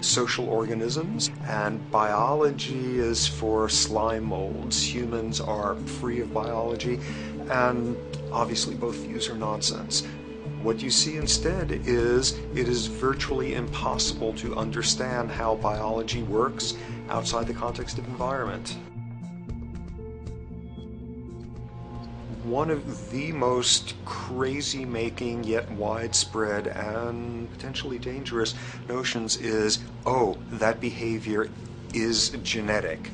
social organisms, and biology is for slime molds. Humans are free of biology, and obviously both views are nonsense. What you see instead is it is virtually impossible to understand how biology works outside the context of environment. One of the most crazy-making yet widespread and potentially dangerous notions is, oh, that behavior is genetic.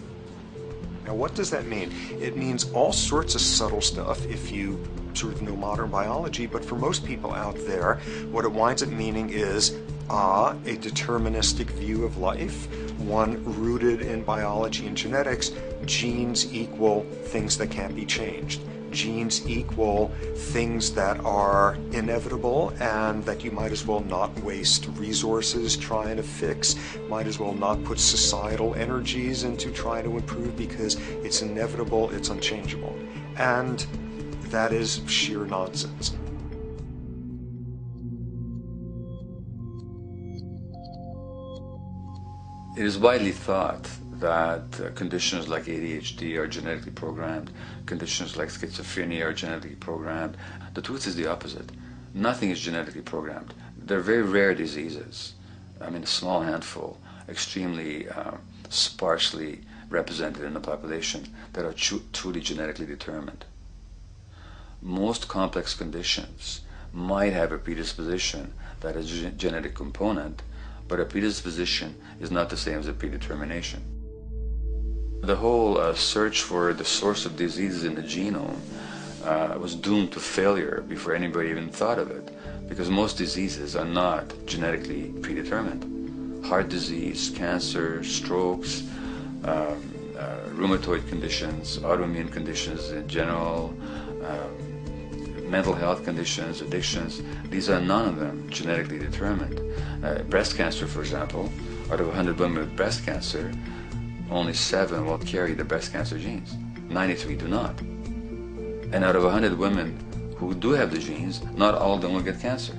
Now, what does that mean? It means all sorts of subtle stuff if you sort of know modern biology, but for most people out there, what it winds up meaning is a deterministic view of life, one rooted in biology and genetics. Genes equal things that can't be changed. Genes equal things that are inevitable and that you might as well not waste resources trying to fix, might as well not put societal energies into trying to improve because it's inevitable, it's unchangeable. And that is sheer nonsense. It is widely thought that conditions like ADHD are genetically programmed, conditions like schizophrenia are genetically programmed. The truth is the opposite. Nothing is genetically programmed. They're very rare diseases. I mean, a small handful, extremely sparsely represented in the population, that are truly genetically determined. Most complex conditions might have a predisposition that is a genetic component, but a predisposition is not the same as a predetermination. The whole search for the source of diseases in the genome was doomed to failure before anybody even thought of it, because most diseases are not genetically predetermined. Heart disease, cancer, strokes, rheumatoid conditions, autoimmune conditions in general, mental health conditions, addictions, these are none of them genetically determined. Breast cancer, for example, out of 100 women with breast cancer, only 7 will carry the breast cancer genes. 93 do not. And out of 100 women who do have the genes, not all of them will get cancer.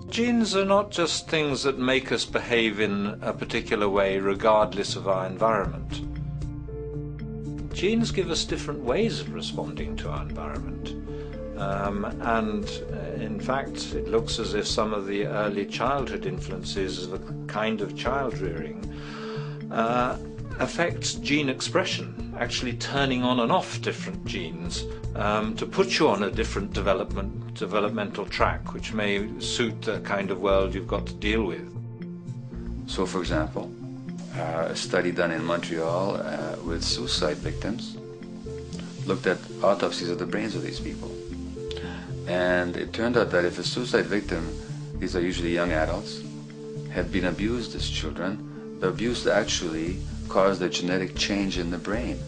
Genes are not just things that make us behave in a particular way regardless of our environment. Genes give us different ways of responding to our environment. And in fact, it looks as if some of the early childhood influences of the kind of child rearing affects gene expression, actually turning on and off different genes to put you on a different developmental track, which may suit the kind of world you've got to deal with. So, for example, a study done in Montreal with suicide victims looked at autopsies of the brains of these people. And it turned out that if a suicide victim, these are usually young adults, had been abused as children, the abuse actually caused a genetic change in the brain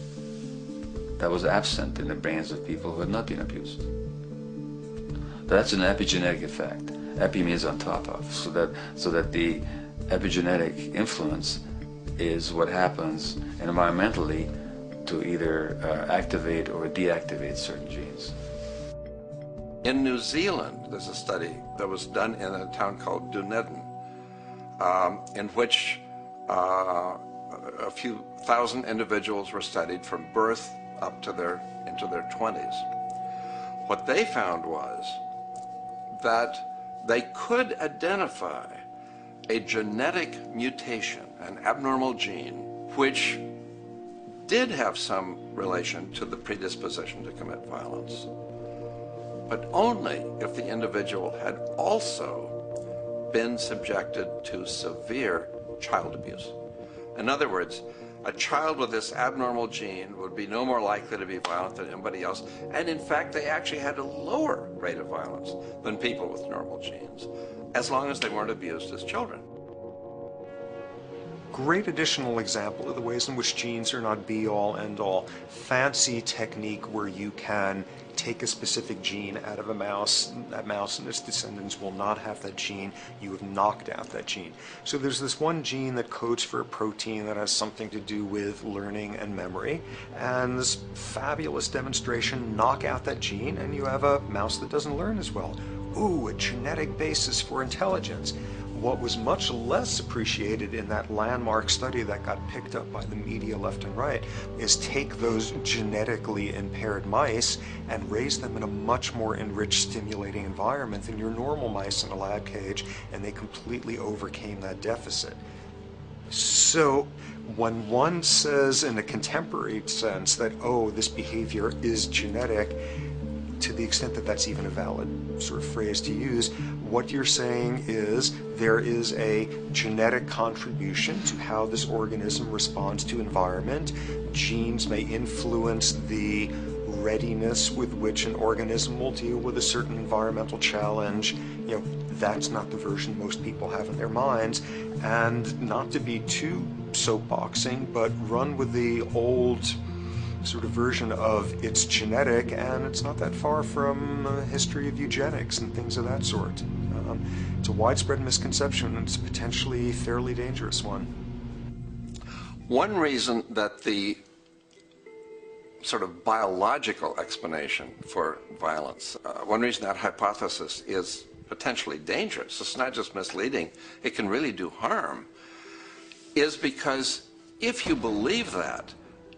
that was absent in the brains of people who had not been abused. That's an epigenetic effect. Epi means on top of, so that the epigenetic influence is what happens environmentally to either activate or deactivate certain genes. In New Zealand, there's a study that was done in a town called Dunedin, in which a few thousand individuals were studied from birth up to into their 20s. What they found was that they could identify a genetic mutation, an abnormal gene, which did have some relation to the predisposition to commit violence, but only if the individual had also been subjected to severe child abuse. In other words, a child with this abnormal gene would be no more likely to be violent than anybody else, and in fact they actually had a lower rate of violence than people with normal genes, as long as they weren't abused as children. Great additional example of the ways in which genes are not be-all, end-all. Fancy technique where you can take a specific gene out of a mouse, that mouse and its descendants will not have that gene, you have knocked out that gene. So there's this one gene that codes for a protein that has something to do with learning and memory, and this fabulous demonstration, knock out that gene and you have a mouse that doesn't learn as well. ooh, a genetic basis for intelligence. What was much less appreciated in that landmark study that got picked up by the media left and right is take those genetically impaired mice and raise them in a much more enriched, stimulating environment than your normal mice in a lab cage, and they completely overcame that deficit. So when one says in a contemporary sense that, oh, this behavior is genetic, to the extent that that's even a valid sort of phrase to use, what you're saying is there is a genetic contribution to how this organism responds to environment. Genes may influence the readiness with which an organism will deal with a certain environmental challenge. You know, that's not the version most people have in their minds. And not to be too soapboxing, but run with the old sort of version of it's genetic, and it's not that far from a history of eugenics and things of that sort. It's a widespread misconception, and it's a potentially fairly dangerous one. One reason that the sort of biological explanation for violence, one reason that hypothesis is potentially dangerous, it's not just misleading, it can really do harm, is because if you believe that,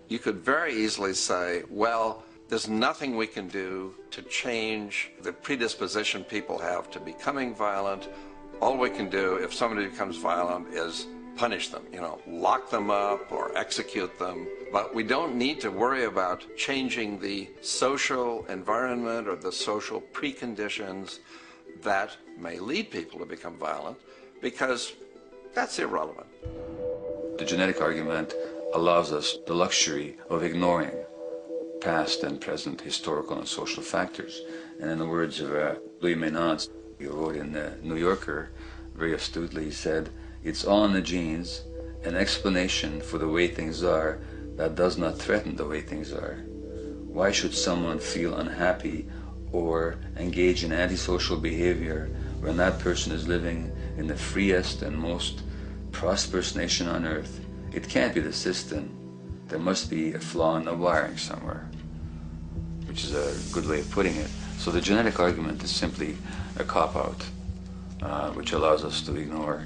you could very easily say, well, there's nothing we can do to change the predisposition people have to becoming violent. All we can do if somebody becomes violent is punish them, lock them up or execute them. But we don't need to worry about changing the social environment or the social preconditions that may lead people to become violent, because that's irrelevant. The genetic argument allows us the luxury of ignoring past and present historical and social factors. And in the words of Louis Menand, he wrote in the New Yorker, very astutely, he said, "It's all in the genes, an explanation for the way things are that does not threaten the way things are. Why should someone feel unhappy or engage in antisocial behavior when that person is living in the freest and most prosperous nation on earth? It can't be the system. There must be a flaw in the wiring somewhere," which is a good way of putting it. So the genetic argument is simply a cop-out, which allows us to ignore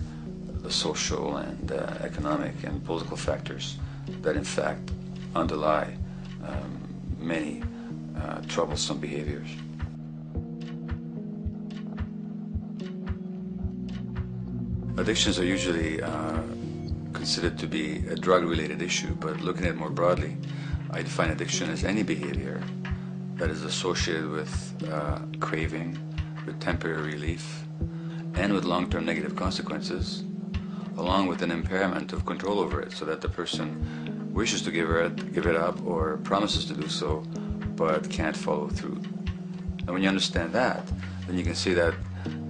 the social and economic and political factors that in fact underlie many troublesome behaviors. Addictions are usually considered to be a drug-related issue, but looking at it more broadly, I define addiction as any behavior that is associated with craving, with temporary relief, and with long-term negative consequences, along with an impairment of control over it, so that the person wishes to give it up or promises to do so, but can't follow through. And when you understand that, then you can see that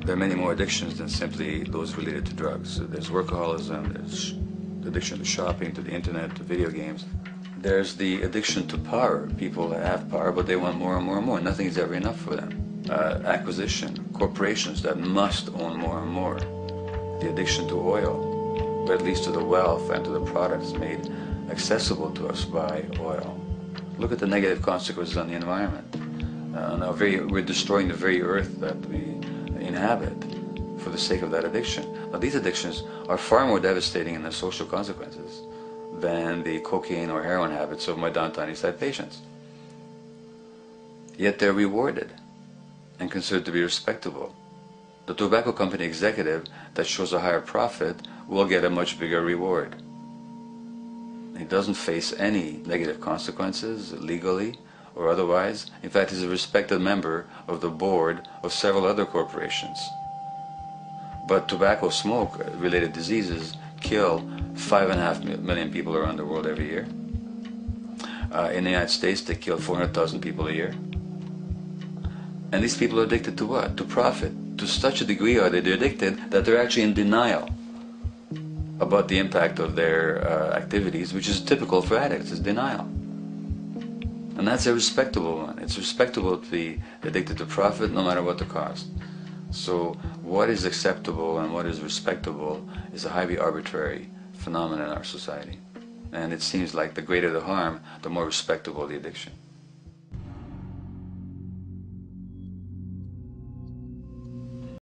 there are many more addictions than simply those related to drugs. So there's workaholism, there's addiction to shopping, to the internet, to video games. There's the addiction to power. People have power, but they want more and more and more. Nothing is ever enough for them. Acquisition, corporations that must own more and more. The addiction to oil, but at least to the wealth and to the products made accessible to us by oil. Look at the negative consequences on the environment. We're destroying the very earth that we inhabit for the sake of that addiction. Now, these addictions are far more devastating in their social consequences than the cocaine or heroin habits of my downtown East Side patients. Yet they're rewarded and considered to be respectable. The tobacco company executive that shows a higher profit will get a much bigger reward. He doesn't face any negative consequences legally or otherwise. In fact, he's a respected member of the board of several other corporations. But tobacco smoke-related diseases kill 5.5 million people around the world every year. In the United States, they kill 400,000 people a year. And these people are addicted to what? To profit. To such a degree are they addicted that they're actually in denial about the impact of their activities, which is typical for addicts, is denial. And that's a respectable one. It's respectable to be addicted to profit no matter what the cost. So what is acceptable and what is respectable is a highly arbitrary phenomenon in our society. And it seems like the greater the harm, the more respectable the addiction.